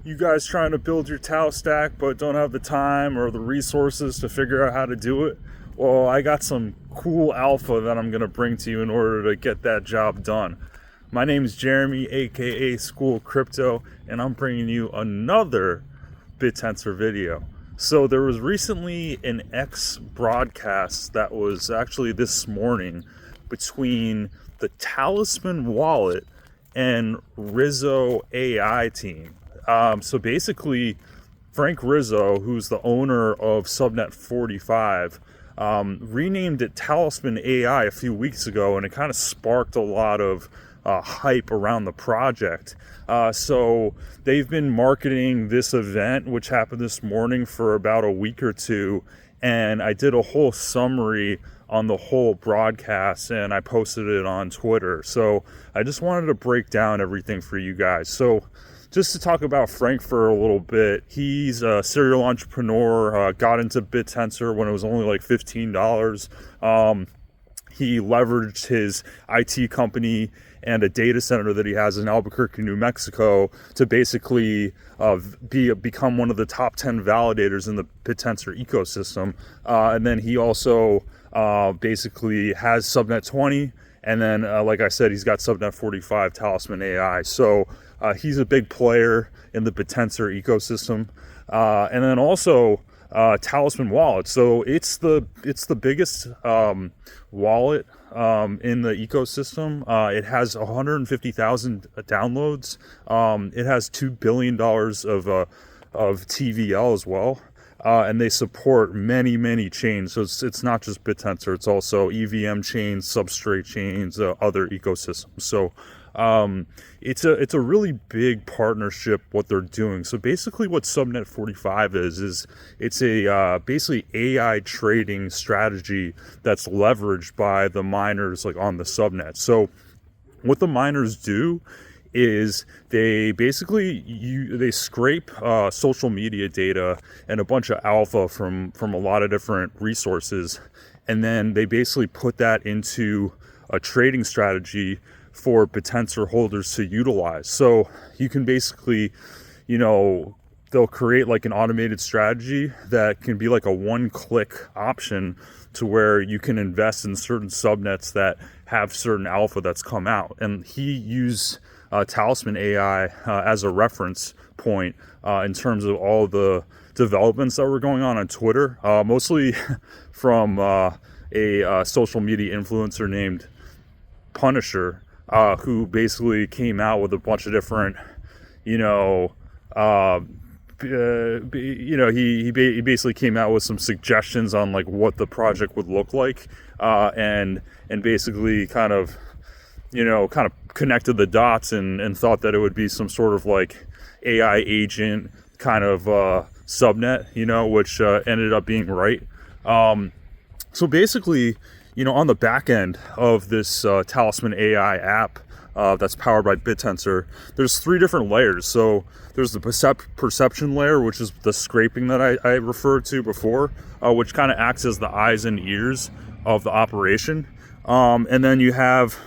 You guys trying to build your TAO stack but don't have the time or the resources to figure out how to do it? Well, I got some cool alpha that I'm going to bring to you in order to get that job done. My name is Jeremy, aka School Crypto, and I'm bringing you another Bittensor video. So there was recently an X broadcast that was actually this morning between the Talisman wallet and Rizzo AI team. So basically, Frank Rizzo, who's the owner of Subnet 45, renamed it Talisman AI a few weeks ago, and it kind of sparked a lot of hype around the project. So they've been marketing this event, which happened this morning, for about a week or two, and I did a whole summary on the whole broadcast and I posted it on Twitter. So I just wanted to break down everything for you guys. So just to talk about Frank for a little bit, he's a serial entrepreneur, got into Bittensor when it was only like $15. He leveraged his IT company and a data center that he has in Albuquerque, New Mexico, to basically become one of the top 10 validators in the Bittensor ecosystem. And then he also basically has Subnet 20, and then like I said, he's got Subnet 45 Talisman AI. So he's a big player in the Bittensor ecosystem. And then also Talisman wallet. So it's the biggest wallet in the ecosystem. It has 150,000 downloads. It has $2 billion of TVL as well. And they support many chains. So it's not just Bittensor, it's also EVM chains, substrate chains, other ecosystems. So it's a really big partnership what they're doing. So basically what Subnet 45 is it's a basically AI trading strategy that's leveraged by the miners like on the subnet. So what the miners do is they basically they scrape social media data and a bunch of alpha from a lot of different resources, and then they basically put that into a trading strategy for Bittensor holders to utilize. So you can basically, they'll create like an automated strategy that can be like a one-click option to where you can invest in certain subnets that have certain alpha that's come out. And he used Talisman AI as a reference point in terms of all the developments that were going on Twitter, mostly from a social media influencer named Punisher, who basically came out with a bunch of different, he basically came out with some suggestions on like what the project would look like, and basically kind of connected the dots and thought that it would be some sort of like AI agent kind of subnet, which ended up being right. So basically, on the back end of this Talisman AI app that's powered by Bittensor, there's 3 different layers. So there's the perception layer, which is the scraping that I referred to before, which kind of acts as the eyes and ears of the operation. And then you have,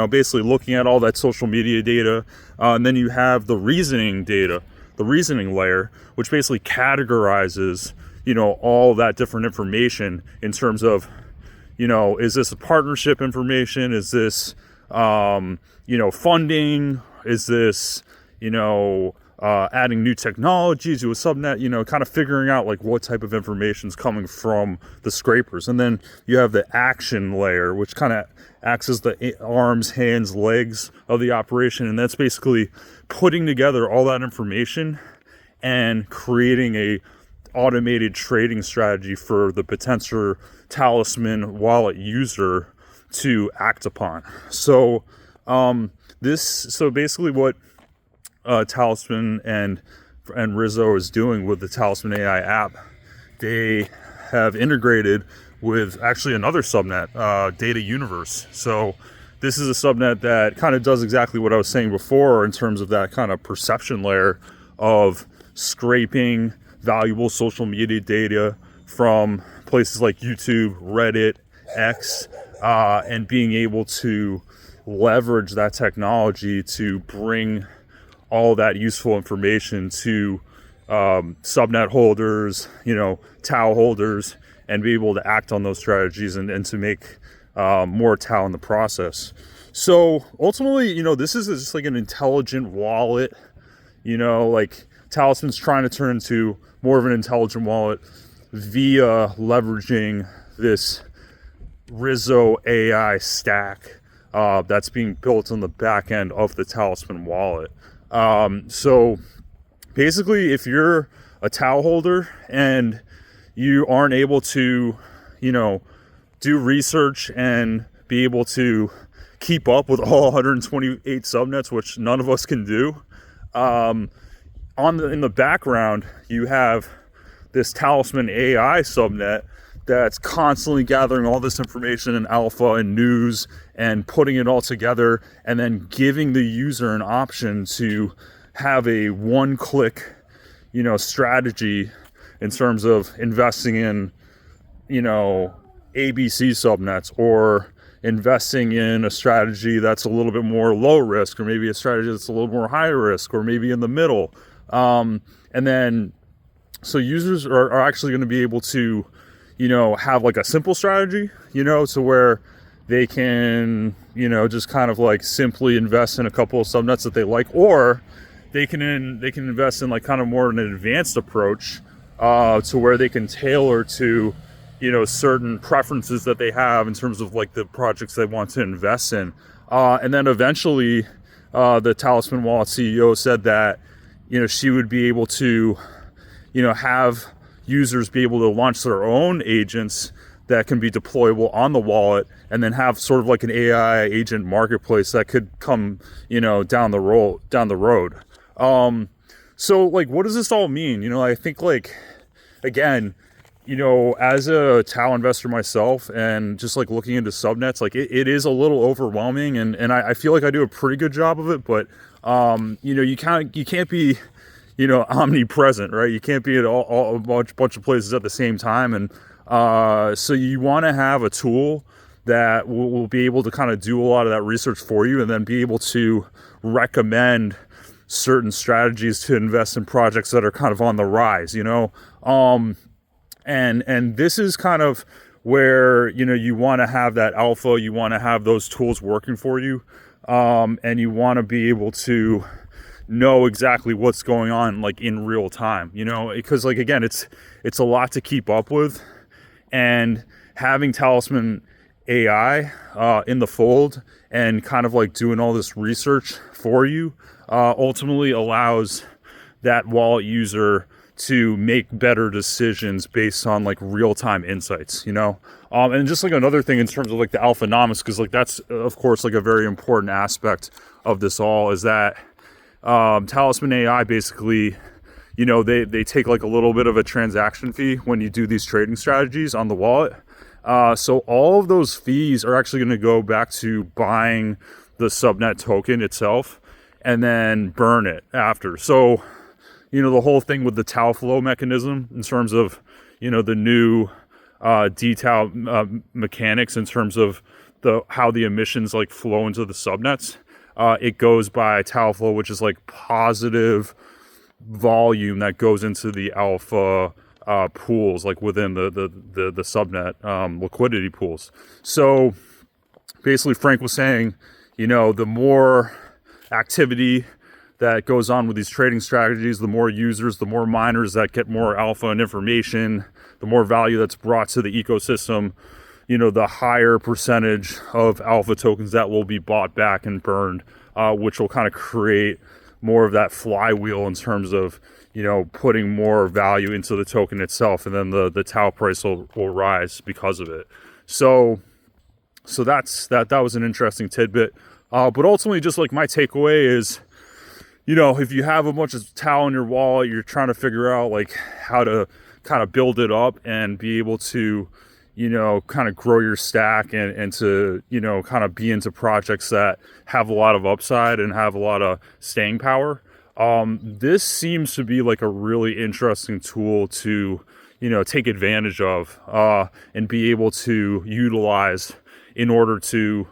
basically looking at all that social media data. And then you have the reasoning data, the reasoning layer, which basically categorizes, all that different information in terms of, is this a partnership information? Is this, funding? Is this, adding new technology to a subnet? Kind of figuring out like what type of information is coming from the scrapers. And then you have the action layer, which kind of acts as the arms, hands, legs of the operation. And that's basically putting together all that information and creating a automated trading strategy for the Bittensor Talisman wallet user to act upon. So basically what Talisman and Rizzo is doing with the Talisman AI app, they have integrated with actually another subnet, Data Universe. So this is a subnet that kind of does exactly what I was saying before in terms of that kind of perception layer of scraping valuable social media data from places like YouTube, Reddit, X, and being able to leverage that technology to bring all that useful information to subnet holders, TAO holders, and be able to act on those strategies and to make more TAO in the process. So ultimately, this is just like an intelligent wallet. Like Talisman's trying to turn into more of an intelligent wallet via leveraging this Rizzo AI stack that's being built on the back end of the Talisman wallet. So basically, if you're a TAO holder and you aren't able to, do research and be able to keep up with all 128 subnets, which none of us can do, in the background, you have this Talisman AI subnet that's constantly gathering all this information and alpha and news and putting it all together, and then giving the user an option to have a one-click, strategy in terms of investing in, ABC subnets, or investing in a strategy that's a little bit more low risk, or maybe a strategy that's a little more high risk, or maybe in the middle. And then, so users are actually going to be able to, have like a simple strategy, to where they can, just kind of like simply invest in a couple of subnets that they like, or they can invest in like kind of more an advanced approach, to where they can tailor to, certain preferences that they have in terms of like the projects they want to invest in. And then eventually, the Talisman Wallet CEO said that, she would be able to, have users be able to launch their own agents that can be deployable on the wallet, and then have sort of like an AI agent marketplace that could come, down the road. So like, what does this all mean? I think like, again, as a TAO investor myself, and just like looking into subnets, like it is a little overwhelming, and I feel like I do a pretty good job of it, but you can't be, omnipresent, right? You can't be at a bunch of places at the same time. And so you want to have a tool that will be able to kind of do a lot of that research for you, and then be able to recommend certain strategies to invest in projects that are kind of on the rise, and this is kind of where, you want to have that alpha, you want to have those tools working for you, and you want to be able to know exactly what's going on, like in real time, because like, again, it's a lot to keep up with, and having Talisman AI in the fold and kind of like doing all this research for you ultimately allows that wallet user to make better decisions based on like real-time insights, and just like another thing in terms of like the alphanomics, because like that's of course like a very important aspect of this all, is that Talisman AI basically, they take like a little bit of a transaction fee when you do these trading strategies on the wallet. So all of those fees are actually going to go back to buying the subnet token itself and then burn it after. So, the whole thing with the TAO flow mechanism in terms of, the new DTAO mechanics in terms of how the emissions like flow into the subnets. It goes by TAO flow, which is like positive volume that goes into the alpha pools, like within the subnet liquidity pools. So basically, Frank was saying, the more activity that goes on with these trading strategies, the more users, the more miners that get more alpha and information, the more value that's brought to the ecosystem, the higher percentage of alpha tokens that will be bought back and burned, which will kind of create more of that flywheel in terms of, putting more value into the token itself, and then the TAO price will rise because of it. So that was an interesting tidbit. But ultimately, just like my takeaway is, if you have a bunch of TAO in your wallet, you're trying to figure out like how to kind of build it up and be able to, kind of grow your stack and to, kind of be into projects that have a lot of upside and have a lot of staying power. This seems to be like a really interesting tool to, take advantage of and be able to utilize in order to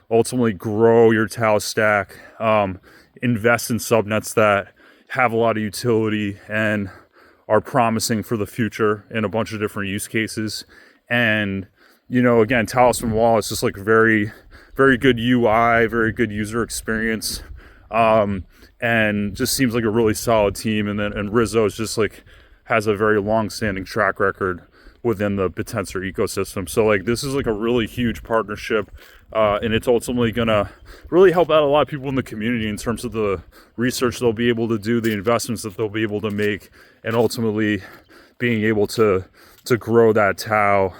ultimately grow your TAO stack invest in subnets that have a lot of utility and are promising for the future in a bunch of different use cases. And, you know, again, Talisman Wall is just like very, very good UI, very good user experience, and just seems like a really solid team. And Rizzo is just like has a very long-standing track record within the Bittensor ecosystem. So like this is like a really huge partnership, and it's ultimately gonna really help out a lot of people in the community in terms of the research they'll be able to do, the investments that they'll be able to make, and ultimately being able to grow that TAO,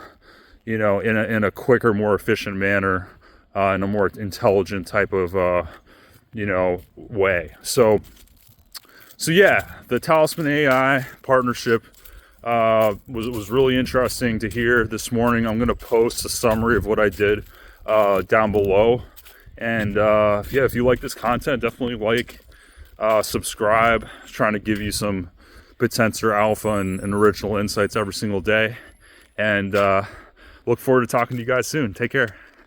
you know, in a quicker, more efficient manner, in a more intelligent type of you know, way. So yeah, the Talisman AI partnership was really interesting to hear this morning. I'm going to post a summary of what I did down below. And yeah, if you like this content, definitely like, subscribe. Trying to give you some Bittensor alpha and original insights every single day. And look forward to talking to you guys soon. Take care.